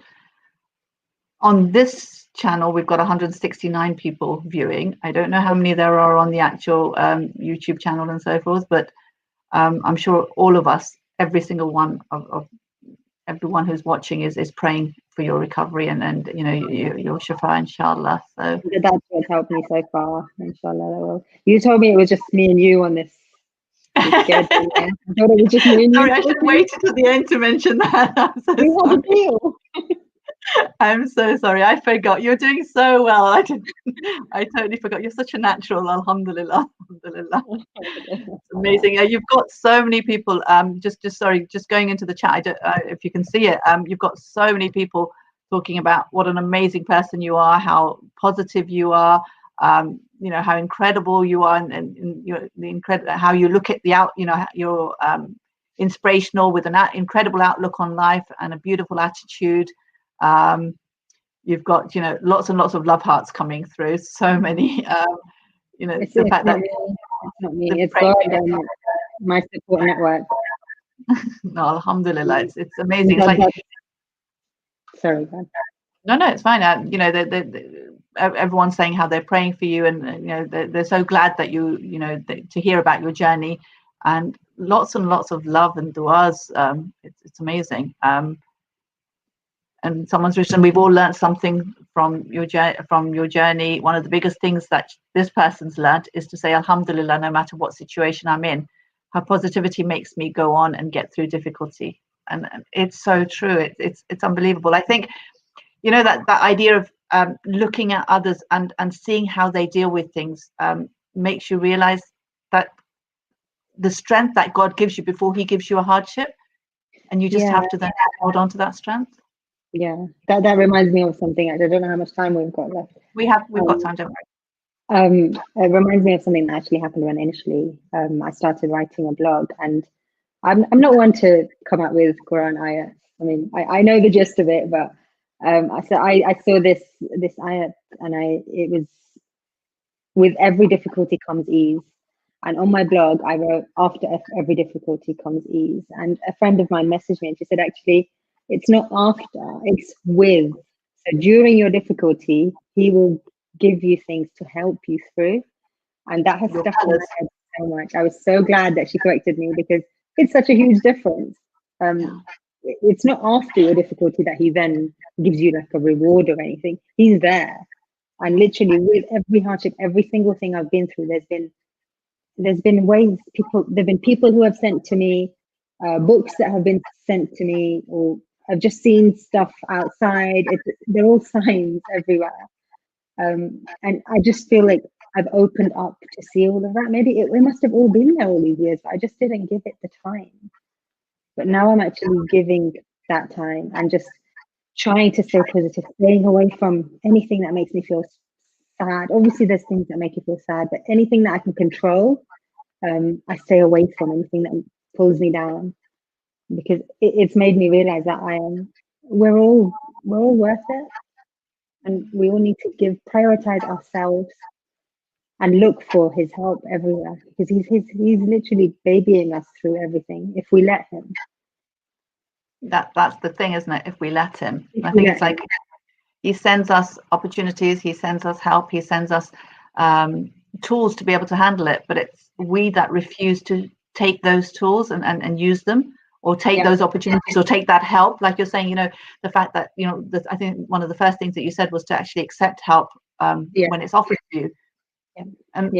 on this channel, we've got 169 people viewing. I don't know how many there are on the actual YouTube channel and so forth, but I'm sure all of us, every single one of everyone who's watching is praying for your recovery and your shafa, inshallah. So that's what's helped me so far, inshallah. You told me it was just me and you on this. I thought it was just me and you. Sorry, I should have waited to the end to mention that. I'm so sorry. I'm so sorry. I forgot. You're doing so well. I totally forgot. You're such a natural. Alhamdulillah. Alhamdulillah. It's amazing. You've got so many people. Just going into the chat. If you can see it, you've got so many people talking about what an amazing person you are, how positive you are, how incredible you are, and how you look at you're inspirational with an incredible outlook on life and a beautiful attitude. You've got lots and lots of love hearts coming through. So many. It's the fact that it's not me. It's God and my support network. No, alhamdulillah, it's amazing. It's like, sorry, God. No, it's fine. Everyone's saying how they're praying for you, and they're so glad that to hear about your journey, and lots of love and du'as. It's amazing. And someone's written, we've all learned something from your journey. One of the biggest things that this person's learned is to say alhamdulillah no matter what situation I'm in. Her positivity makes me go on and get through difficulty, and it's so true. It's unbelievable. I think that idea of looking at others and seeing how they deal with things makes you realize that the strength that God gives you before he gives you a hardship, and you just have to then hold on to that strength. Yeah, that reminds me of something. I don't know how much time we've got left. We've got time, don't worry. It reminds me of something that actually happened when initially I started writing a blog, and I'm not one to come up with Quran ayats. I mean, I know the gist of it, but I saw this ayat, and it was, with every difficulty comes ease. And on my blog, I wrote, after every difficulty comes ease. And a friend of mine messaged me and she said, actually, it's not after, it's with. So during your difficulty, he will give you things to help you through. And that has Your stuck in my colours. head so much. I was so glad that she corrected me, because it's such a huge difference. It's not after your difficulty that he then gives you like a reward or anything. He's there. And literally with every hardship, every single thing I've been through, there's been ways there've been people who have sent to me, books that have been sent to me, or I've just seen stuff outside. They're all signs everywhere. And I just feel like I've opened up to see all of that. Maybe it must have all been there all these years, but I just didn't give it the time. But now I'm actually giving that time and just trying to stay positive, staying away from anything that makes me feel sad. Obviously, there's things that make you feel sad, but anything that I can control, I stay away from. Anything that pulls me down, because it's made me realize that we're all worth it, and we all need to prioritize ourselves and look for his help everywhere, because he's literally babying us through everything if we let him. That's the thing, isn't it? If we let him. I think it's like he sends us opportunities, he sends us help, he sends us tools to be able to handle it, but it's we that refuse to take those tools and use them, or take those opportunities, or take that help. Like you're saying, you know, the fact that, you know, I think one of the first things that you said was to actually accept help when it's offered to you. And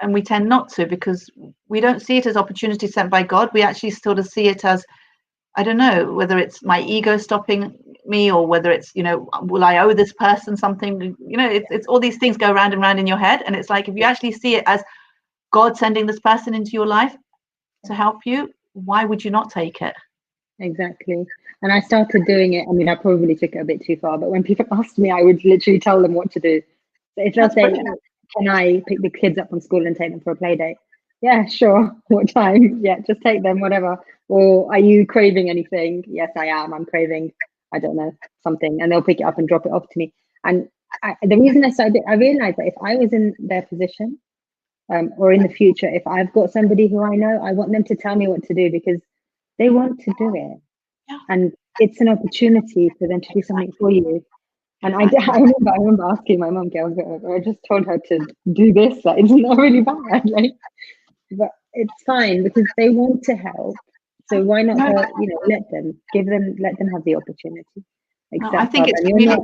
we tend not to, because we don't see it as opportunity sent by God. We actually sort of see it as, I don't know, whether it's my ego stopping me, or whether it's, you know, will I owe this person something? You know, it's all these things go round and round in your head. And it's like, if you actually see it as God sending this person into your life to help you, why would you not take it? Exactly. And I started doing it. I mean, I probably took it a bit too far, but when people asked me, I would literally tell them what to do. So if they'll say, can I pick the kids up from school and take them for a play date? Yeah, sure. What time? Yeah, just take them, whatever. Or are you craving anything? Yes, I am. I'm craving, I don't know, something. And they'll pick it up and drop it off to me. And the reason I started, I realized that if I was in their position, or in the future, if I've got somebody who I know, I want them to tell me what to do, because they want to do it. And it's an opportunity for them to do something for you. And I remember asking my mum, I just told her to do this. Like, it's not really bad, like, but it's fine, because they want to help. So why not, let them have the opportunity. I think it's you're not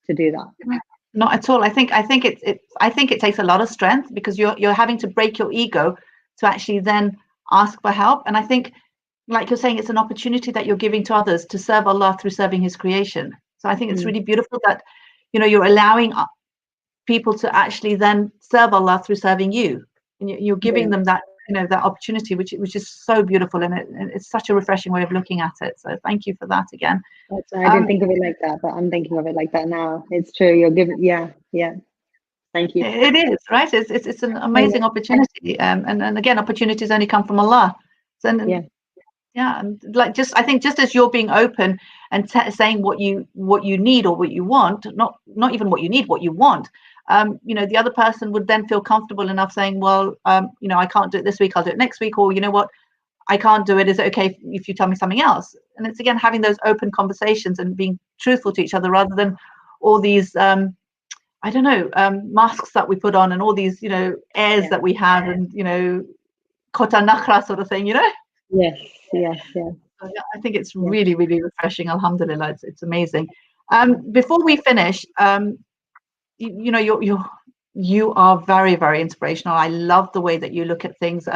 to do that. Not at all. I think it takes a lot of strength, because you're having to break your ego to actually then ask for help. And I think, like you're saying, it's an opportunity that you're giving to others to serve Allah through serving His creation. So I think it's really beautiful that, you know, you're allowing people to actually then serve Allah through serving you, and you're giving them that, you know, that opportunity, which is so beautiful, and it's such a refreshing way of looking at it. So thank you for that again. I didn't think of it like that, but I'm thinking of it like that now. It's true. You're giving, yeah. Thank you. It is, right? It's an amazing opportunity, and again, opportunities only come from Allah. So, and like, I think just as you're being open and saying what you need or what you want, not even what you need, what you want, you know, the other person would then feel comfortable enough saying, well, you know, I can't do it this week, I'll do it next week, or, you know what, I can't do it, is it okay if you tell me something else? And it's, again, having those open conversations and being truthful to each other, rather than all these I don't know, masks that we put on, and all these, you know, airs that we have, and, you know, kota nakhra sort of thing, you know. Yes. So, I think it's really, really refreshing. Alhamdulillah, it's amazing. Before we finish, you know, you are very, very inspirational. I love the way that you look at things.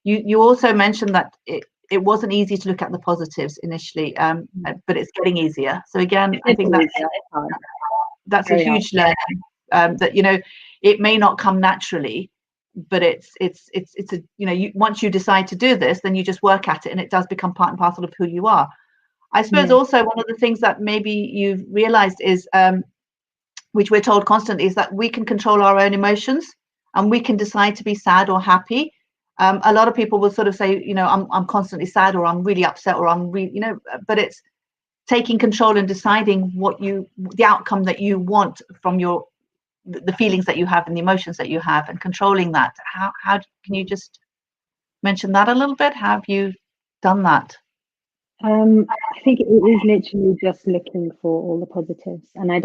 You also mentioned that it wasn't easy to look at the positives initially, but it's getting easier. So again, I think that's a huge learning, that, you know, it may not come naturally, but it's a, you know, once you decide to do this, then you just work at it, and it does become part and parcel of who you are. I suppose also one of the things that maybe you've realized is, which we're told constantly, is that we can control our own emotions and we can decide to be sad or happy. A lot of people will sort of say, you know, I'm constantly sad, or I'm really upset, or I'm really, you know, but it's taking control and deciding the outcome that you want from the feelings that you have and the emotions that you have, and controlling that. How can you just mention that a little bit? How have you done that? I think it is literally just looking for all the positives, and I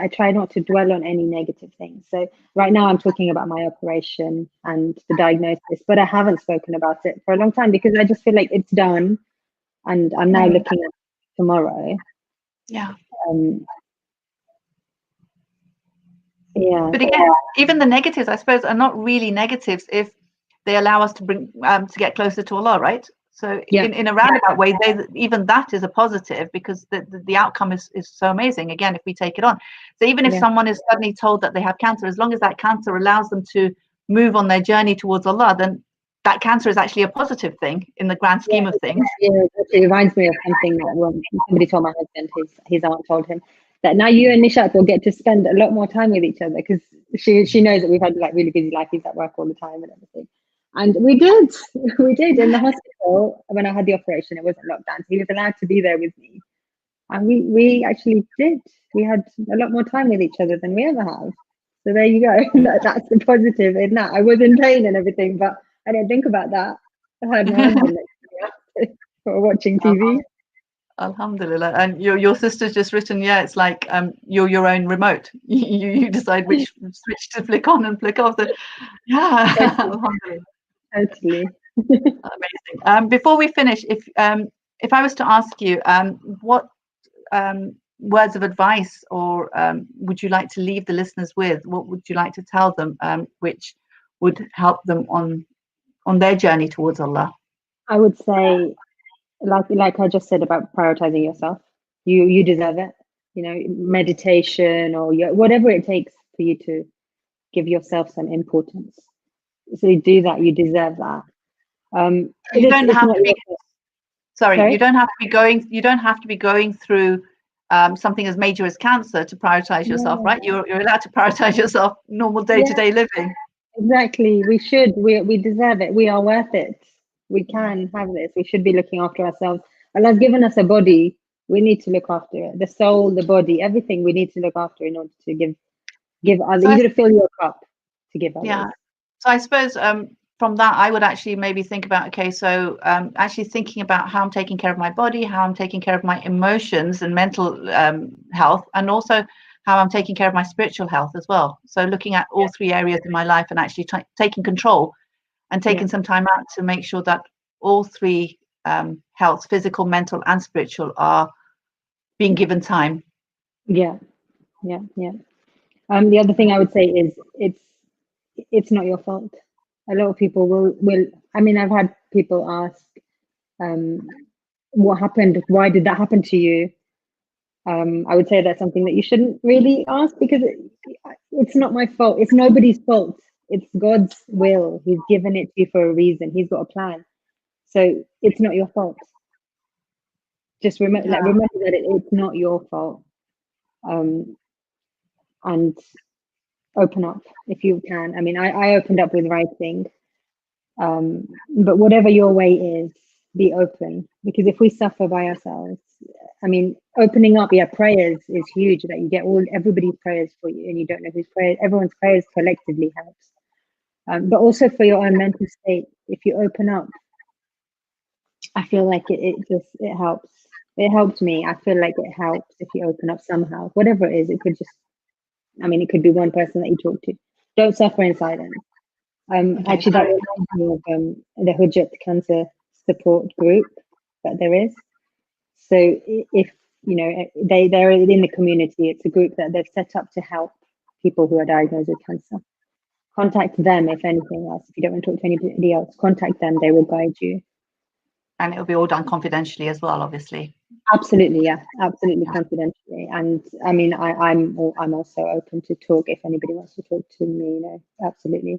try not to dwell on any negative things. So right now I'm talking about my operation and the diagnosis, but I haven't spoken about it for a long time because I just feel like it's done, and I'm now looking at tomorrow. Yeah. Yeah. But again, even the negatives, I suppose, are not really negatives if they allow us to bring to get closer to Allah, right? So in a roundabout way, even that is a positive, because the outcome is so amazing, again, if we take it on. So even if someone is suddenly told that they have cancer, as long as that cancer allows them to move on their journey towards Allah, then that cancer is actually a positive thing in the grand scheme of things. Yeah, it reminds me of something that somebody told my husband, his aunt told him, that now you and Nishat will get to spend a lot more time with each other, because she knows that we've had like really busy life. He's at work all the time and everything. And we did in the hospital when I had the operation. It wasn't lockdown, so he was allowed to be there with me, and we actually did. We had a lot more time with each other than we ever have. So there you go. That's the positive in that. I was in pain and everything, but I didn't think about that. I had my husband next to me for watching TV. Alhamdulillah. And your sister's just written, yeah, it's like you're your own remote. You decide which switch to flick on and flick off. Yeah, alhamdulillah. Totally. Amazing. Before we finish, if I was to ask you, what words of advice or would you like to leave the listeners with? What would you like to tell them, which would help them on their journey towards Allah? I would say, like I just said about prioritizing yourself. You deserve it. You know, meditation or whatever it takes for you to give yourself some importance. So you do that. You deserve that. You don't have to be. Sorry, you don't have to be going. You don't have to be going through something as major as cancer to prioritize yourself, right? You're allowed to prioritize yourself, normal day-to-day living. Exactly. We should. We deserve it. We are worth it. We can have this. We should be looking after ourselves. Allah's given us a body. We need to look after it. The soul, the body, everything we need to look after in order to give others. You got to fill your cup to give others. Yeah. So I suppose from that, I would actually maybe think about, okay, so actually thinking about how I'm taking care of my body, how I'm taking care of my emotions and mental health, and also how I'm taking care of my spiritual health as well. So looking at all three areas in my life and actually taking control and taking some time out to make sure that all three health, physical, mental, and spiritual, are being given time. Yeah. The other thing I would say is it's not your fault. A lot of people will. I mean, I've had people ask, what happened? Why did that happen to you? I would say that's something that you shouldn't really ask, because it's not my fault. It's nobody's fault. It's God's will. He's given it to you for a reason. He's got a plan. So it's not your fault. Just remember that it's not your fault. And open up if you can. I mean, I opened up with writing. But whatever your way is, be open, because if we suffer by ourselves, I mean, opening up, prayers is huge, that you get everybody's prayers for you, and you don't know whose prayers. Everyone's prayers collectively helps, but also for your own mental state. If you open up, I feel like it helps. It helped me. I feel like it helps if you open up somehow, whatever it is. It could just, I mean, it could be one person that you talk to. Don't suffer in silence. Actually, that reminds me of the Hujjat Cancer Support Group that there is. So if you know, they're in the community. It's a group that they've set up to help people who are diagnosed with cancer. Contact them if anything else. If you don't want to talk to anybody else, contact them. They will guide you. And it'll be all done confidentially as well, obviously. Absolutely, yeah, absolutely confidentially. And I mean, I'm also open to talk if anybody wants to talk to me. You know, absolutely.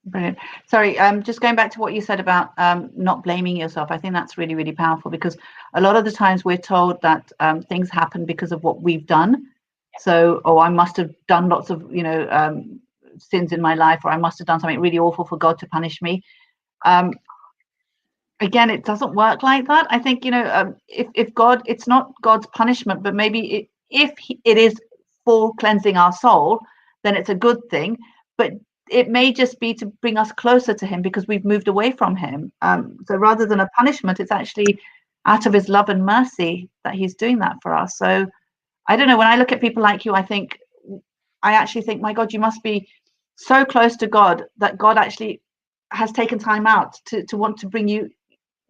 Brilliant. Sorry, just going back to what you said about not blaming yourself. I think that's really, really powerful, because a lot of the times we're told that things happen because of what we've done. So, oh, I must have done lots of, sins in my life, or I must have done something really awful for God to punish me. Again, it doesn't work like that. I think, if God, it's not God's punishment, but maybe if it is for cleansing our soul, then it's a good thing. But it may just be to bring us closer to him, because we've moved away from him. So rather than a punishment, it's actually out of his love and mercy that he's doing that for us. So I don't know, when I look at people like you, I actually think, my God, you must be so close to God that God actually has taken time out to want to bring you,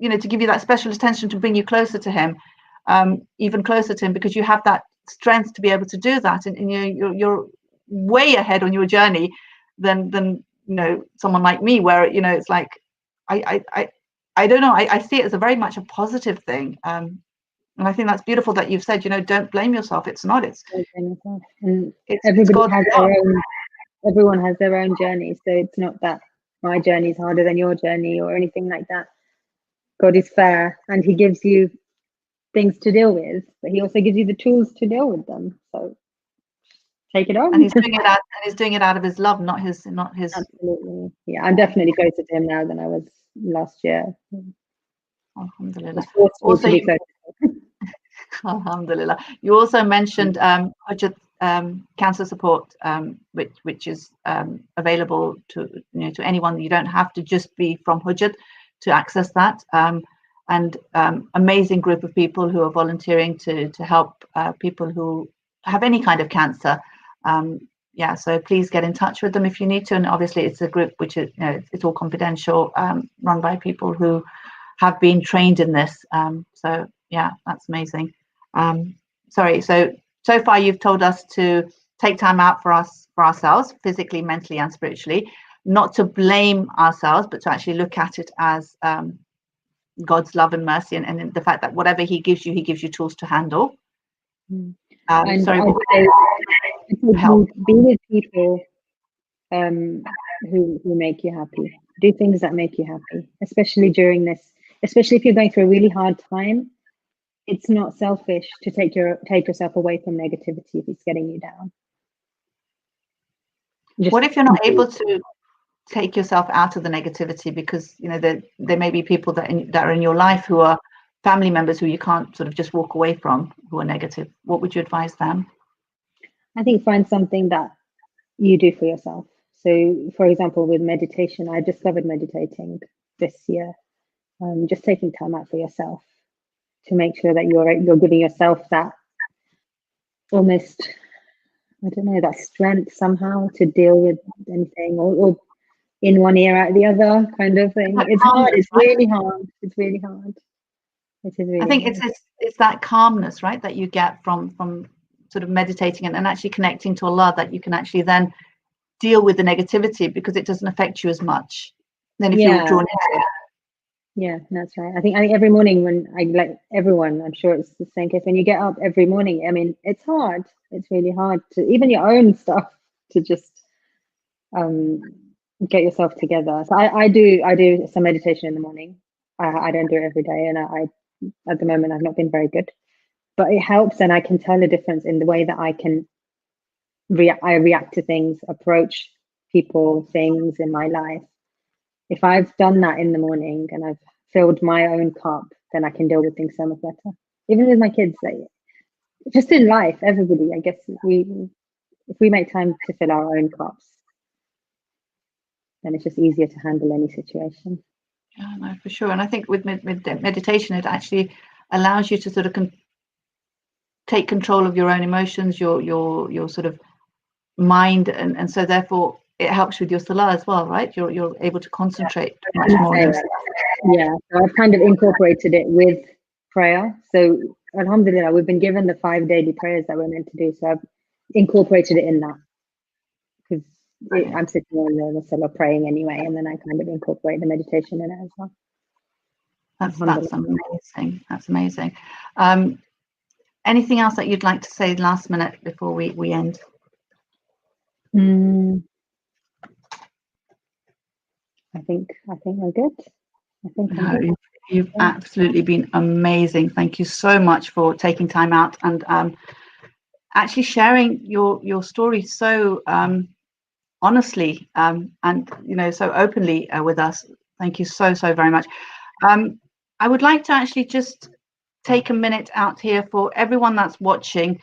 to give you that special attention, to bring you closer to him, even closer to him, because you have that strength to be able to do that. And you're way ahead on your journey than someone like me, where it's like I don't know, I see it as a very much a positive thing, and I think that's beautiful that you've said, don't blame yourself. It's not, it's and it's God's job. Everyone has their own journey, so it's not that my journey is harder than your journey or anything like that. God is fair, and he gives you things to deal with, but he also gives you the tools to deal with them. So take it on. And he's doing it out of his love, not his Absolutely. Yeah, I'm definitely closer to him now than I was last year. Alhamdulillah. Also, Alhamdulillah. You also mentioned Hujjat cancer support, which is available to anyone. You don't have to just be from Hujjat to access that. And amazing group of people who are volunteering to help people who have any kind of cancer. So please get in touch with them if you need to. And obviously, it's a group which is, it's all confidential, run by people who have been trained in this. So yeah, that's amazing. Sorry. So far, you've told us to take time out for ourselves, physically, mentally, and spiritually, not to blame ourselves, but to actually look at it as God's love and mercy, and the fact that whatever he gives you tools to handle. And sorry, help. Be with people who make you happy. Do things that make you happy, especially during this. Especially if you're going through a really hard time, it's not selfish to take yourself away from negativity if it's getting you down. What if you're not able to take yourself out of the negativity, because there may be people that are in your life who are family members who you can't sort of just walk away from, who are negative? What would you advise them? I think find something that you do for yourself. So, for example, with meditation, I discovered meditating this year. Just taking time out for yourself to make sure that you're giving yourself that almost, I don't know, that strength somehow to deal with anything, or in one ear out the other kind of thing. It's hard. It's really hard. It's really hard. It is really. I think it's that calmness, right, that you get from sort of meditating and actually connecting to Allah, that you can actually then deal with the negativity, because it doesn't affect you as much than if you're drawn into it. Yeah, that's right. I think every morning when everyone, I'm sure it's the same case. When you get up every morning, I mean, it's hard. It's really hard to even your own stuff to just get yourself together. So I do some meditation in the morning. I don't do it every day, and I at the moment I've not been very good, but it helps, and I can tell a difference in the way that I can react to things, approach people, things in my life. If I've done that in the morning and I've filled my own cup, then I can deal with things so much better. Even with my kids, just in life, everybody, I guess, if we make time to fill our own cups, then it's just easier to handle any situation. Yeah, no, for sure. And I think with meditation, it actually allows you to sort of take control of your own emotions, your sort of mind, and so therefore it helps with your salah as well, right? You're able to concentrate much more. Yeah, so I've kind of incorporated it with prayer. So alhamdulillah, we've been given the 5 daily prayers that we're meant to do. So I've incorporated it in that, because I'm sitting on the salah praying anyway, and then I kind of incorporate the meditation in it as well. That's amazing. That's amazing. Anything else that you'd like to say last minute before we end? I think we're good. I think I'm No, good. you've absolutely been amazing. Thank you so much for taking time out and actually sharing your story so honestly and so openly with us. Thank you so very much. I would like to actually just take a minute out here for everyone that's watching,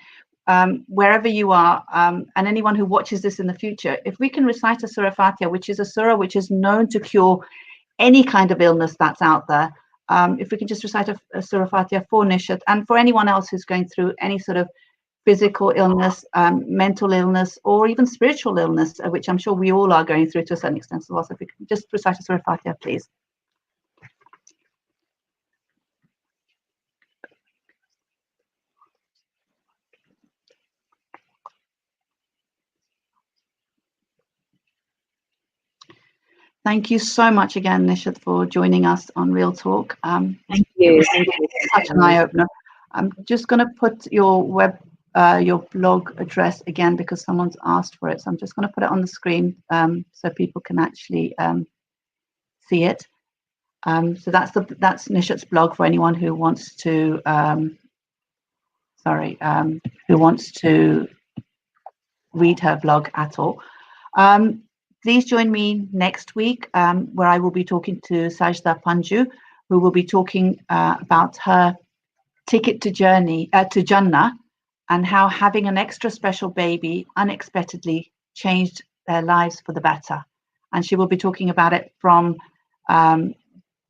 wherever you are, and anyone who watches this in the future. If we can recite a Surah Fatiha, which is a surah which is known to cure any kind of illness that's out there, if we can just recite a Surah Fatiha for Nishat and for anyone else who's going through any sort of physical illness, mental illness, or even spiritual illness, which I'm sure we all are going through to a certain extent as well. So if we can just recite a Surah Fatiha, please. Thank you so much again, Nishat, for joining us on Real Talk. Thank you. Such an eye-opener. I'm just going to put your blog address again because someone's asked for it. So I'm just going to put it on the screen so people can actually see it. So that's Nishat's blog for anyone who wants to read her blog at all. Please join me next week where I will be talking to Sajda Panju, who will be talking about her ticket to Jannah and how having an extra special baby unexpectedly changed their lives for the better. And she will be talking about it from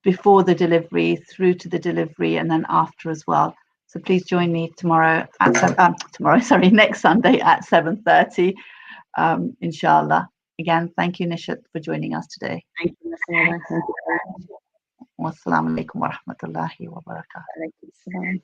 before the delivery through to the delivery and then after as well. So please join me next Sunday at 7:30, inshallah. Again, thank you, Nishat, for joining us today. Thank you, Nasima. Thank you. Wassalamu alaikum wa rahmatullahi wa barakatuh.